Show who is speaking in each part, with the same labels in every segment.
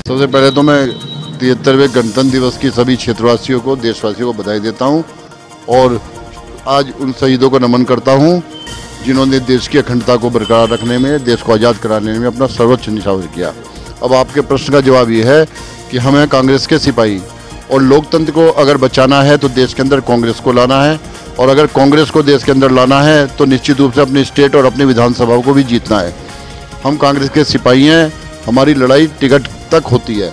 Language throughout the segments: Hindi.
Speaker 1: सबसे पहले तो मैं 73वें गणतंत्र दिवस की सभी क्षेत्रवासियों को, देशवासियों को बधाई देता हूं और आज उन शहीदों को नमन करता हूं जिन्होंने देश की अखंडता को बरकरार रखने में, देश को आज़ाद कराने में अपना सर्वोच्च निछावर किया। अब आपके प्रश्न का जवाब ये है कि हमें कांग्रेस के सिपाही और लोकतंत्र को अगर बचाना है तो देश के अंदर कांग्रेस को लाना है, और अगर कांग्रेस को देश के अंदर लाना है तो निश्चित रूप से अपनी स्टेट और अपनी विधानसभाओं को भी जीतना है। हम कांग्रेस के सिपाही हैं, हमारी लड़ाई टिकट तक होती है।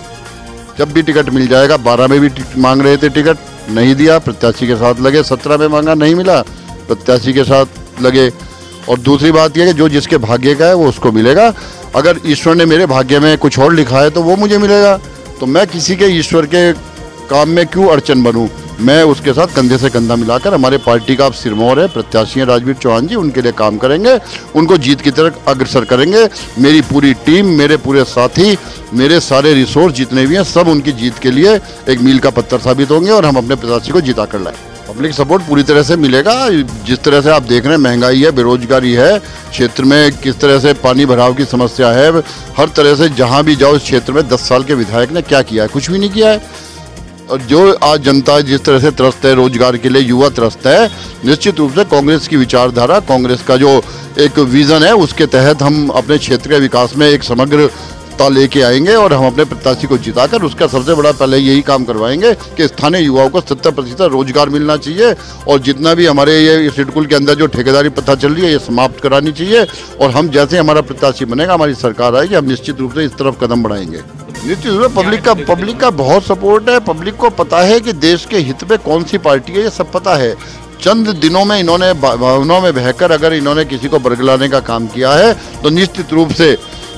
Speaker 1: जब भी टिकट मिल जाएगा, 12 में भी मांग रहे थे टिकट, नहीं दिया, प्रत्याशी के साथ लगे, 17 में मांगा, नहीं मिला, प्रत्याशी के साथ लगे। और दूसरी बात यह है कि जो जिसके भाग्य का है वो उसको मिलेगा। अगर ईश्वर ने मेरे भाग्य में कुछ और लिखा है तो वो मुझे मिलेगा, तो मैं किसी के ईश्वर के काम में क्यों अड़चन बनूं। मैं उसके साथ कंधे से कंधा मिलाकर, हमारे पार्टी का आप सिरमौर है, प्रत्याशी हैं राजवीर चौहान जी, उनके लिए काम करेंगे, उनको जीत की तरफ अग्रसर करेंगे। मेरी पूरी टीम, मेरे पूरे साथी, मेरे सारे रिसोर्स जितने भी हैं, सब उनकी जीत के लिए एक मील का पत्थर साबित होंगे और हम अपने प्रत्याशी को जिता कर लाएं। पब्लिक सपोर्ट पूरी तरह से मिलेगा। जिस तरह से आप देख रहे हैं, महंगाई है, बेरोजगारी है, क्षेत्र में किस तरह से पानी भराव की समस्या है, हर तरह से जहाँ भी जाओ इस क्षेत्र में 10 साल के विधायक ने क्या किया है? कुछ भी नहीं किया है। और जो आज जनता जिस तरह से त्रस्त है, रोजगार के लिए युवा त्रस्त है, निश्चित रूप से कांग्रेस की विचारधारा, कांग्रेस का जो एक विजन है, उसके तहत हम अपने क्षेत्र के विकास में एक समग्रता लेके आएंगे और हम अपने प्रत्याशी को जिताकर उसका सबसे बड़ा पहले यही काम करवाएंगे कि स्थानीय युवाओं को 70% रोजगार मिलना चाहिए, और जितना भी हमारे ये सिडकुल के अंदर जो ठेकेदारी प्रथा चल रही है ये समाप्त करानी चाहिए। और हम जैसे हमारा प्रत्याशी बनेगा, हमारी सरकार आएगी, हम निश्चित रूप से इस तरफ कदम बढ़ाएंगे। निश्चित रूप से पब्लिक का बहुत सपोर्ट है। पब्लिक को पता है कि देश के हित में कौन सी पार्टी है, ये सब पता है। चंद दिनों में इन्होंने भावनाओं में बहकर अगर इन्होंने किसी को बरगलाने का काम किया है तो निश्चित रूप से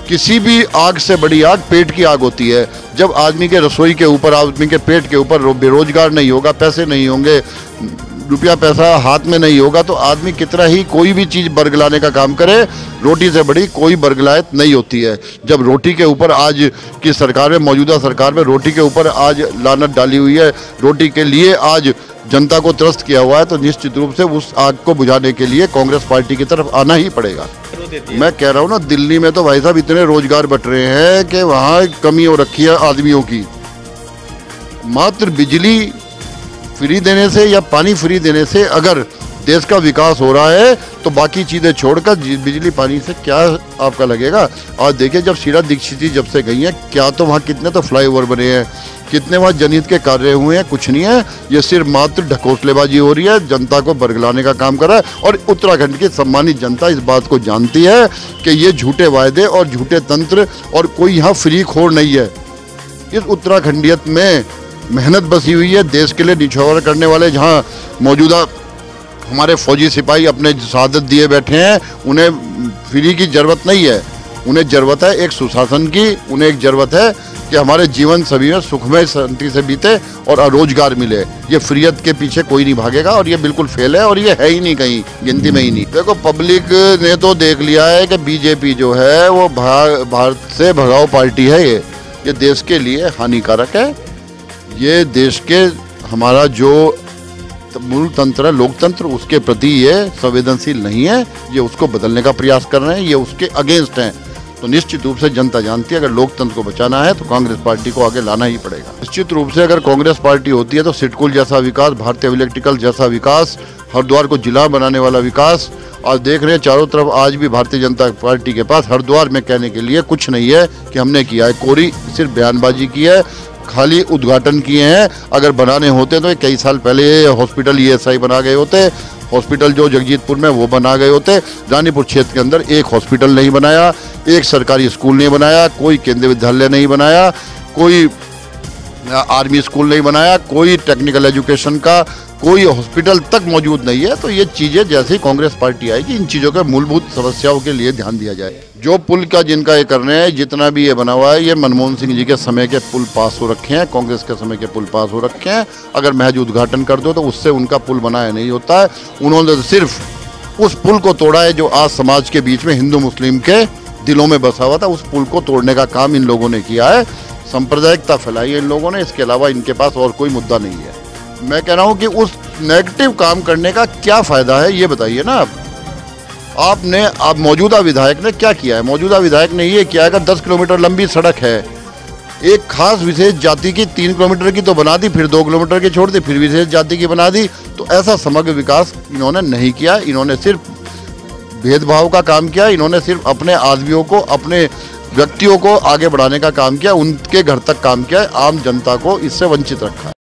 Speaker 1: किसी भी आग से बड़ी आग पेट की आग होती है। जब आदमी के रसोई के ऊपर, आदमी के पेट के ऊपर बेरोजगार नहीं होगा, पैसे नहीं होंगे, रुपया पैसा हाथ में नहीं होगा, तो आदमी कितना ही कोई भी चीज़ बरगलाने का काम करे, रोटी से बड़ी कोई बरगलायत नहीं होती है। जब रोटी के ऊपर आज की सरकार में, मौजूदा सरकार में रोटी के ऊपर आज लानत डाली हुई है, रोटी के लिए आज जनता को त्रस्त किया हुआ है, तो निश्चित रूप से उस आग को बुझाने के लिए कांग्रेस पार्टी की तरफ आना ही पड़ेगा। मैं कह रहा हूँ ना, दिल्ली में तो भाई साहब इतने रोजगार बट रहे हैं कि वहाँ कमी हो रखी है आदमियों की। मात्र बिजली फ्री देने से या पानी फ्री देने से अगर देश का विकास हो रहा है तो बाकी चीज़ें छोड़कर बिजली पानी से क्या आपका लगेगा। आज देखिए, जब शीला दीक्षित जी जब से गई हैं, क्या तो वहाँ कितने तो फ्लाईओवर बने हैं, कितने वहाँ जनहित के कार्य हुए हैं, कुछ नहीं है। ये सिर्फ मात्र ढकोसलेबाजी हो रही है, जनता को बरगलाने का काम कर रहा है। और उत्तराखंड की सम्मानित जनता इस बात को जानती है कि ये झूठे वायदे और झूठे तंत्र और कोई यहाँ फ्री खोर नहीं है। इस उत्तराखंडियत में मेहनत बसी हुई है, देश के लिए निछावर करने वाले जहाँ मौजूदा हमारे फौजी सिपाही अपने शहादत दिए बैठे हैं, उन्हें फ्री की ज़रूरत नहीं है। उन्हें ज़रूरत है एक सुशासन की, उन्हें एक ज़रूरत है कि हमारे जीवन सभी में सुखमय शांति से बीते और रोजगार मिले। ये फ्रीयत के पीछे कोई नहीं भागेगा और ये बिल्कुल फेल है और ये है ही नहीं, कहीं गिनती में ही नहीं। देखो, पब्लिक ने तो देख लिया है कि बीजेपी जो है वो भारत से भगाओ पार्टी है। ये देश के लिए हानिकारक है। ये देश के हमारा जो मूल तंत्र है, लोकतंत्र, उसके प्रति ये संवेदनशील नहीं है। ये उसको बदलने का प्रयास कर रहे हैं, ये उसके अगेंस्ट हैं। तो निश्चित रूप से जनता जानती है अगर लोकतंत्र को बचाना है तो कांग्रेस पार्टी को आगे लाना ही पड़ेगा। निश्चित रूप से अगर कांग्रेस पार्टी होती है तो सिडकुल जैसा विकास, भारतीय इलेक्ट्रिकल जैसा विकास, हरिद्वार को जिला बनाने वाला विकास, आज देख रहे हैं चारों तरफ आज भी भारतीय जनता पार्टी के पास हरिद्वार में कहने के लिए कुछ नहीं है कि हमने किया है। कोरी सिर्फ बयानबाजी की है, खाली उद्घाटन किए हैं। अगर बनाने होते तो कई साल पहले हॉस्पिटल ESI बना गए होते, हॉस्पिटल जो जगजीतपुर में वो बना गए होते। रानीपुर क्षेत्र के अंदर एक हॉस्पिटल नहीं बनाया, एक सरकारी स्कूल नहीं बनाया, कोई केंद्रीय विद्यालय नहीं बनाया, कोई आर्मी स्कूल नहीं बनाया, कोई टेक्निकल एजुकेशन का कोई हॉस्पिटल तक मौजूद नहीं है। तो ये चीज़ें जैसे ही कांग्रेस पार्टी आएगी, इन चीज़ों के मूलभूत समस्याओं के लिए ध्यान दिया जाए। जो पुल का जिनका ये कर रहे हैं, जितना भी ये बना हुआ है, ये मनमोहन सिंह जी के समय के पुल पास हो रखे हैं, कांग्रेस के समय के पुल पास हो रखे हैं। अगर महज उद्घाटन कर दो तो उससे उनका पुल बनाया नहीं होता है। उन्होंने सिर्फ उस पुल को तोड़ा है जो आज समाज के बीच में हिंदू मुस्लिम के दिलों में बसा हुआ था। उस पुल को तोड़ने का काम इन लोगों ने किया है, सांप्रदायिकता फैलाई है इन लोगों ने। इसके अलावा इनके पास और कोई मुद्दा नहीं है। मैं कह रहा हूँ कि उस नेगेटिव काम करने का क्या फ़ायदा है, ये बताइए ना आप मौजूदा विधायक ने क्या किया है? मौजूदा विधायक ने ये किया है कि 10 किलोमीटर लंबी सड़क है, एक खास विशेष जाति की 3 किलोमीटर की तो बना दी, फिर 2 किलोमीटर की छोड़ दी, फिर विशेष जाति की बना दी। तो ऐसा समग्र विकास इन्होंने नहीं किया। इन्होंने सिर्फ भेदभाव का काम किया। इन्होंने सिर्फ अपने आदमियों को, अपने व्यक्तियों को आगे बढ़ाने का काम किया, उनके घर तक काम किया, आम जनता को इससे वंचित रखा।